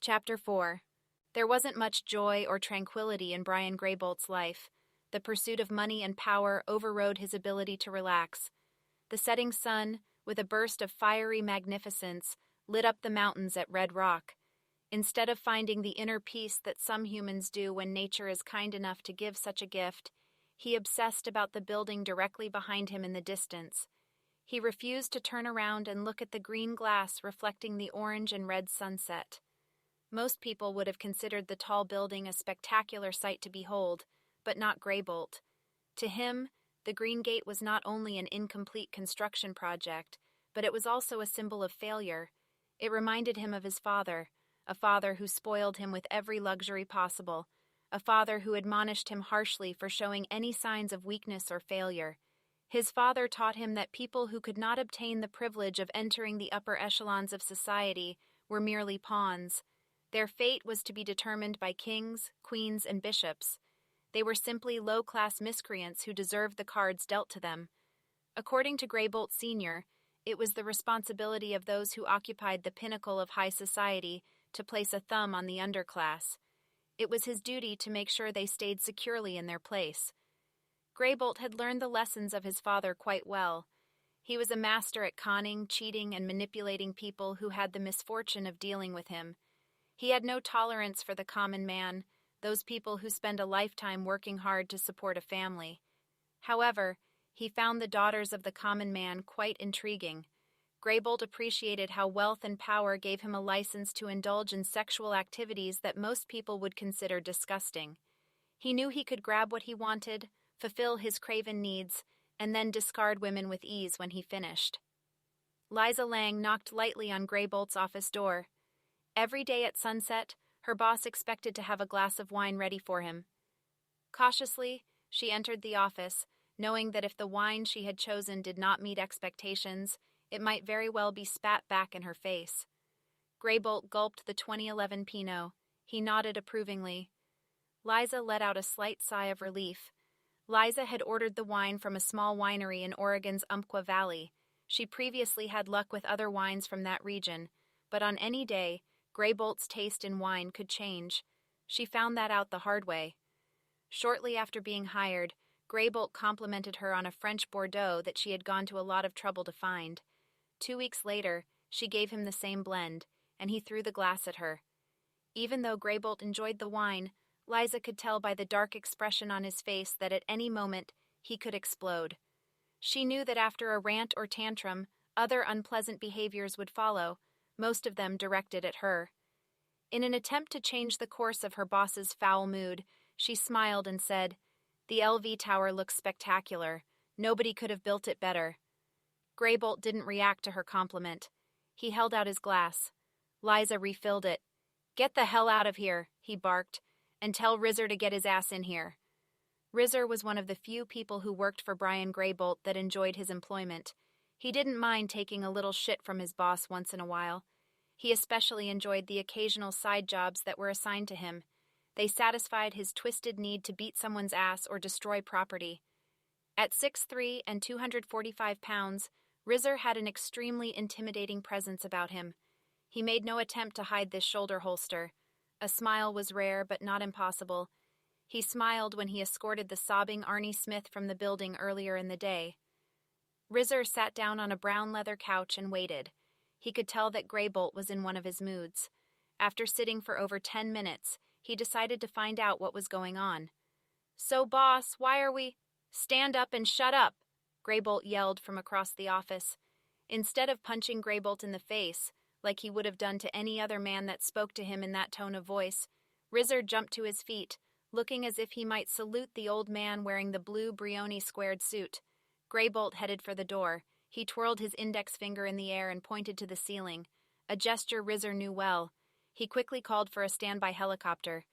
Chapter 4. There wasn't much joy or tranquility in Brian Greybolt's life. The pursuit of money and power overrode his ability to relax. The setting sun, with a burst of fiery magnificence, lit up the mountains at Red Rock. Instead of finding the inner peace that some humans do when nature is kind enough to give such a gift, he obsessed about the building directly behind him in the distance. He refused to turn around and look at the green glass reflecting the orange and red sunset. Most people would have considered the tall building a spectacular sight to behold, but not Greybolt. To him, the Green Gate was not only an incomplete construction project, but it was also a symbol of failure. It reminded him of his father, a father who spoiled him with every luxury possible, a father who admonished him harshly for showing any signs of weakness or failure. His father taught him that people who could not obtain the privilege of entering the upper echelons of society were merely pawns. Their fate was to be determined by kings, queens, and bishops. They were simply low-class miscreants who deserved the cards dealt to them. According to Greybolt Sr., it was the responsibility of those who occupied the pinnacle of high society to place a thumb on the underclass. It was his duty to make sure they stayed securely in their place. Greybolt had learned the lessons of his father quite well. He was a master at conning, cheating, and manipulating people who had the misfortune of dealing with him. He had no tolerance for the common man, those people who spend a lifetime working hard to support a family. However, he found the daughters of the common man quite intriguing. Greybolt appreciated how wealth and power gave him a license to indulge in sexual activities that most people would consider disgusting. He knew he could grab what he wanted, fulfill his craven needs, and then discard women with ease when he finished. Liza Lang knocked lightly on Greybolt's office door. Every day at sunset, her boss expected to have a glass of wine ready for him. Cautiously, she entered the office, knowing that if the wine she had chosen did not meet expectations, it might very well be spat back in her face. Greybolt gulped the 2011 Pinot. He nodded approvingly. Liza let out a slight sigh of relief. Liza had ordered the wine from a small winery in Oregon's Umpqua Valley. She previously had luck with other wines from that region, but on any day, Greybolt's taste in wine could change. She found that out the hard way. Shortly after being hired, Greybolt complimented her on a French Bordeaux that she had gone to a lot of trouble to find. 2 weeks later, she gave him the same blend, and he threw the glass at her. Even though Greybolt enjoyed the wine, Liza could tell by the dark expression on his face that at any moment he could explode. She knew that after a rant or tantrum, other unpleasant behaviors would follow, most of them directed at her. In an attempt to change the course of her boss's foul mood, she smiled and said, "The LV Tower looks spectacular. Nobody could have built it better." Greybolt didn't react to her compliment. He held out his glass. Liza refilled it. "Get the hell out of here," he barked, "and tell Rizzer to get his ass in here." Rizzer was one of the few people who worked for Brian Greybolt that enjoyed his employment. He didn't mind taking a little shit from his boss once in a while. He especially enjoyed the occasional side jobs that were assigned to him. They satisfied his twisted need to beat someone's ass or destroy property. At 6'3" and 245 pounds, Rizzer had an extremely intimidating presence about him. He made no attempt to hide this shoulder holster. A smile was rare but not impossible. He smiled when he escorted the sobbing Arnie Smith from the building earlier in the day. Rizzer sat down on a brown leather couch and waited. He could tell that Greybolt was in one of his moods. After sitting for over 10 minutes, he decided to find out what was going on. "So, boss, why are we—" "Stand up and shut up," Greybolt yelled from across the office. Instead of punching Greybolt in the face, like he would have done to any other man that spoke to him in that tone of voice, Rizzer jumped to his feet, looking as if he might salute the old man wearing the blue Brioni squared suit. Greybolt headed for the door. He twirled his index finger in the air and pointed to the ceiling, a gesture Rizzer knew well. He quickly called for a standby helicopter.